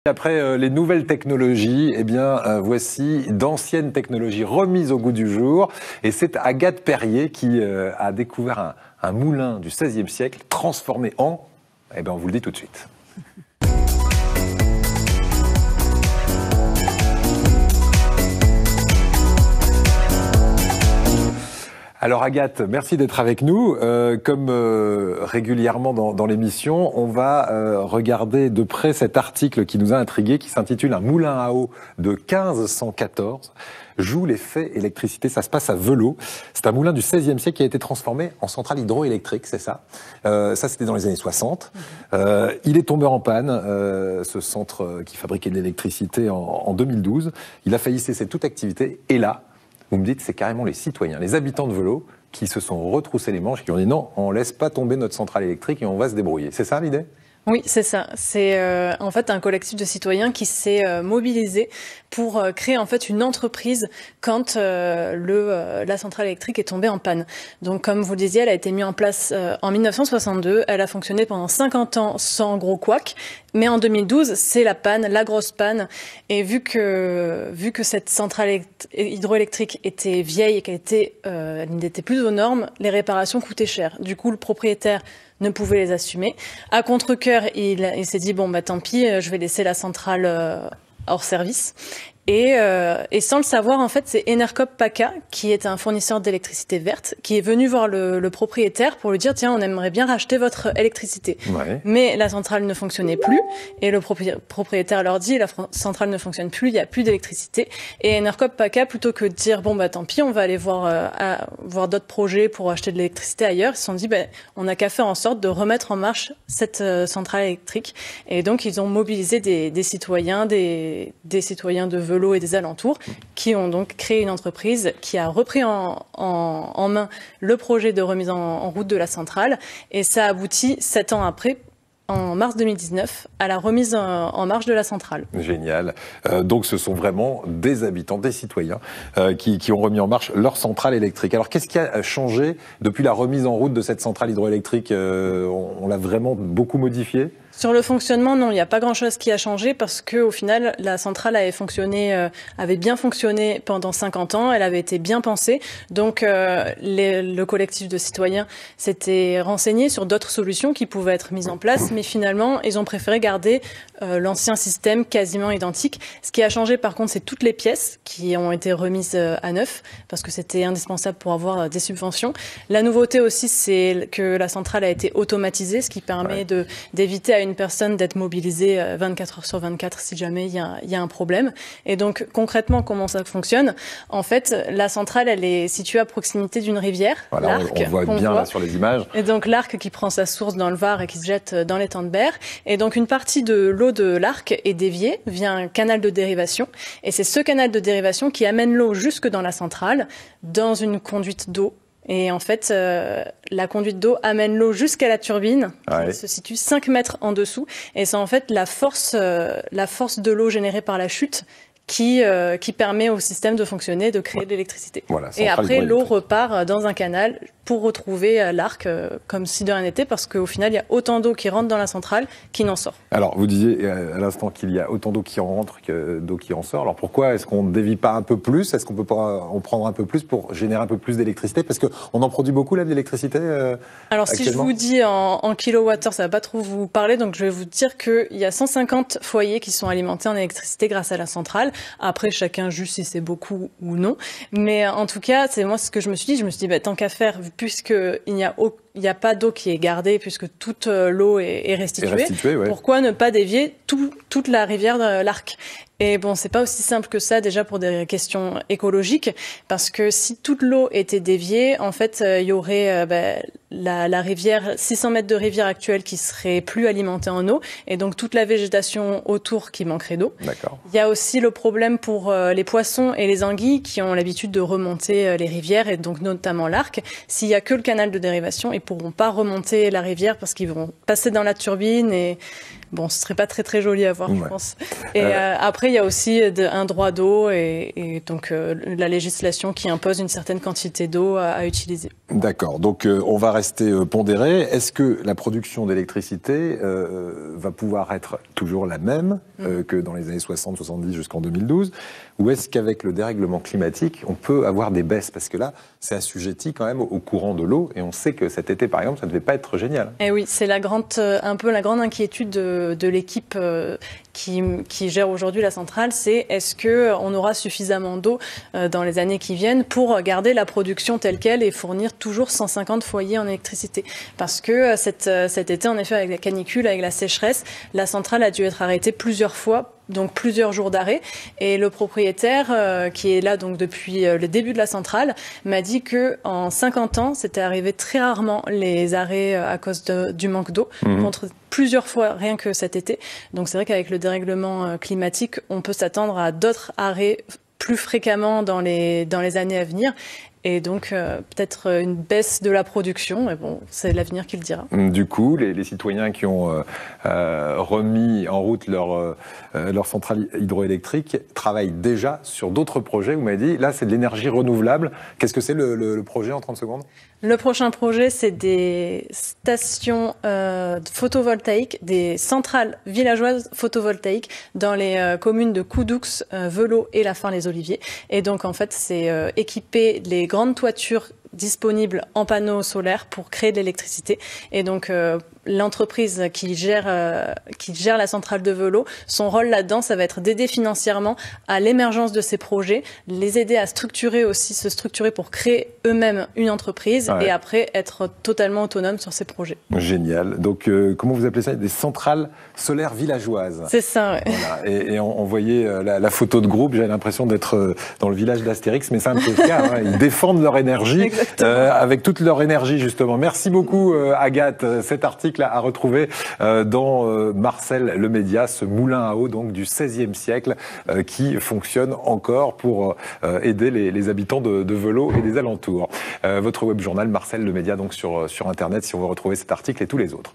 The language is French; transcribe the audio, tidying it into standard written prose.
Après les nouvelles technologies, eh bien, voici d'anciennes technologies remises au goût du jour. Et c'est Agathe Perrier qui a découvert un moulin du XVIe siècle transformé en... Eh bien, on vous le dit tout de suite. Alors Agathe, merci d'être avec nous. Comme régulièrement dans l'émission, on va regarder de près cet article qui nous a intrigués, qui s'intitule « Un moulin à eau de 1514 joue l'effet électricité ». Ça se passe à Velot. C'est un moulin du XVIe siècle qui a été transformé en centrale hydroélectrique, c'est ça. Ça, c'était dans les années 60. Il est tombé en panne, ce centre qui fabriquait de l'électricité en 2012. Il a failli cesser toute activité et là, vous me dites, c'est carrément les citoyens, les habitants de Velot, qui se sont retroussés les manches, qui ont dit non, on laisse pas tomber notre centrale électrique et on va se débrouiller. C'est ça l'idée ? Oui, c'est ça. C'est en fait un collectif de citoyens qui s'est mobilisé pour créer en fait une entreprise quand la centrale électrique est tombée en panne. Donc comme vous le disiez, elle a été mise en place en 1962. Elle a fonctionné pendant 50 ans sans gros couac. Mais en 2012, c'est la panne, la grosse panne. Et vu que cette centrale hydroélectrique était vieille et elle n'était plus aux normes, les réparations coûtaient cher. Du coup, le propriétaire ne pouvait les assumer. À contre-cœur, il s'est dit, bon, bah, tant pis, je vais laisser la centrale hors service. Et sans le savoir, en fait, c'est Enercop PACA, qui est un fournisseur d'électricité verte, qui est venu voir le propriétaire pour lui dire, tiens, on aimerait bien racheter votre électricité. Ouais. Mais la centrale ne fonctionnait plus. Et le propriétaire leur dit, la centrale ne fonctionne plus, il n'y a plus d'électricité. Et Enercop PACA, plutôt que de dire, bon, bah, tant pis, on va aller voir d'autres projets pour acheter de l'électricité ailleurs, ils se sont dit, bah, on n'a qu'à faire en sorte de remettre en marche cette centrale électrique. Et donc, ils ont mobilisé des citoyens, des citoyens de Velot et des alentours, qui ont donc créé une entreprise qui a repris en main le projet de remise en route de la centrale. Et ça aboutit 7 ans après, en mars 2019, à la remise en marche de la centrale. Génial. Donc ce sont vraiment des habitants, des citoyens qui ont remis en marche leur centrale électrique. Alors qu'est-ce qui a changé depuis la remise en route de cette centrale hydroélectrique ? On l'a vraiment beaucoup modifiée ? Sur le fonctionnement, non, il n'y a pas grand-chose qui a changé parce que, au final, la centrale avait bien fonctionné pendant 50 ans. Elle avait été bien pensée. Donc, le collectif de citoyens s'était renseigné sur d'autres solutions qui pouvaient être mises en place. Mais finalement, ils ont préféré garder l'ancien système quasiment identique. Ce qui a changé, par contre, c'est toutes les pièces qui ont été remises à neuf parce que c'était indispensable pour avoir des subventions. La nouveauté aussi, c'est que la centrale a été automatisée, ce qui permet d'éviter à une personne d'être mobilisée 24 heures sur 24 si jamais il y a un problème. Et donc, concrètement, comment ça fonctionne ? En fait, la centrale, elle est située à proximité d'une rivière, voilà, l'Arc. On voit bien là sur les images. Et donc, l'Arc qui prend sa source dans le Var et qui se jette dans l'étang de Berre. Et donc, une partie de l'eau de l'Arc est déviée via un canal de dérivation. Et c'est ce canal de dérivation qui amène l'eau jusque dans la centrale, dans une conduite d'eau. Et en fait, la conduite d'eau amène l'eau jusqu'à la turbine, qui se situe 5 mètres en dessous. Et c'est en fait la force de l'eau générée par la chute qui permet au système de fonctionner, de créer de l'électricité. Voilà, et après, l'eau repart dans un canal pour retrouver l'Arc comme si de rien n'était, parce qu'au final, il y a autant d'eau qui rentre dans la centrale qui n'en sort. Alors, vous disiez à l'instant qu'il y a autant d'eau qui rentre que d'eau qui en sort. Alors, pourquoi est-ce qu'on ne dévie pas un peu plus ? Est-ce qu'on peut pas en prendre un peu plus pour générer un peu plus d'électricité ? Parce qu'on en produit beaucoup, là, de l'électricité Alors, si je vous dis en kilowattheure, ça va pas trop vous parler. Donc, je vais vous dire qu'il y a 150 foyers qui sont alimentés en électricité grâce à la centrale. Après, chacun juge si c'est beaucoup ou non. Mais en tout cas, c'est moi ce que je me suis dit. Je me suis dit, bah, tant qu'à faire, puisqu'il n'y a pas d'eau qui est gardée, puisque toute l'eau est restituée, pourquoi ne pas dévier toute la rivière de l'Arc ? Et bon, c'est pas aussi simple que ça, déjà pour des questions écologiques, parce que si toute l'eau était déviée, en fait, il y aurait la rivière, 600 mètres de rivière actuelle qui serait plus alimentée en eau, et donc toute la végétation autour qui manquerait d'eau. D'accord. Il y a aussi le problème pour les poissons et les anguilles qui ont l'habitude de remonter les rivières, et donc notamment l'Arc. S'il y a que le canal de dérivation, ils pourront pas remonter la rivière parce qu'ils vont passer dans la turbine et bon, ce serait pas très très joli à voir, Ouais. je pense. Et après, il y a aussi un droit d'eau et donc la législation qui impose une certaine quantité d'eau à utiliser. D'accord. Donc, on va rester pondéré. Est-ce que la production d'électricité va pouvoir être toujours la même que dans les années 60, 70 jusqu'en 2012, ou est-ce qu'avec le dérèglement climatique, on peut avoir des baisses? Parce que là, c'est assujetti quand même au courant de l'eau, et on sait que cet été, par exemple, ça ne devait pas être génial. Et oui, c'est un peu la grande inquiétude de l'équipe qui gère aujourd'hui la centrale, c'est est-ce que on aura suffisamment d'eau dans les années qui viennent pour garder la production telle quelle et fournir toujours 150 foyers en électricité. Parce que cet été, en effet, avec la canicule, avec la sécheresse, la centrale a dû être arrêtée plusieurs fois, donc plusieurs jours d'arrêt. Et le propriétaire, qui est là donc depuis le début de la centrale, m'a dit que en 50 ans, c'était arrivé très rarement les arrêts à cause du manque d'eau, contre plusieurs fois rien que cet été. Donc c'est vrai qu'avec le dérèglement climatique, on peut s'attendre à d'autres arrêts plus fréquemment dans les années à venir. Et donc peut-être une baisse de la production, mais bon, c'est l'avenir qui le dira. Du coup, les citoyens qui ont remis en route leur centrale hydroélectrique travaillent déjà sur d'autres projets. Vous m'avez dit, là, c'est de l'énergie renouvelable. Qu'est-ce que c'est le projet en 30 secondes? Le prochain projet, c'est des stations photovoltaïques, des centrales villageoises photovoltaïques dans les communes de Coudoux, Velot et La Fin-les-Oliviers. Et donc, en fait, c'est équiper les grandes toitures disponibles en panneaux solaires pour créer de l'électricité. Et donc, l'entreprise qui gère la centrale de Velot, son rôle là-dedans, ça va être d'aider financièrement à l'émergence de ces projets, les aider à se structurer pour créer eux-mêmes une entreprise et après être totalement autonome sur ces projets. Génial. Donc, comment vous appelez ça? Des centrales solaires villageoises. C'est ça, ouais. Voilà. Et on voyait la photo de groupe, j'avais l'impression d'être dans le village d'Astérix, mais c'est un peu le cas. Ils défendent leur énergie avec toute leur énergie, justement. Merci beaucoup, Agathe. Cet article à retrouver dans Marcel le Média, ce moulin à eau donc du XVIe siècle qui fonctionne encore pour aider les habitants de Velot et des alentours. Votre web journal Marcel le Média donc sur Internet si on veut retrouver cet article et tous les autres.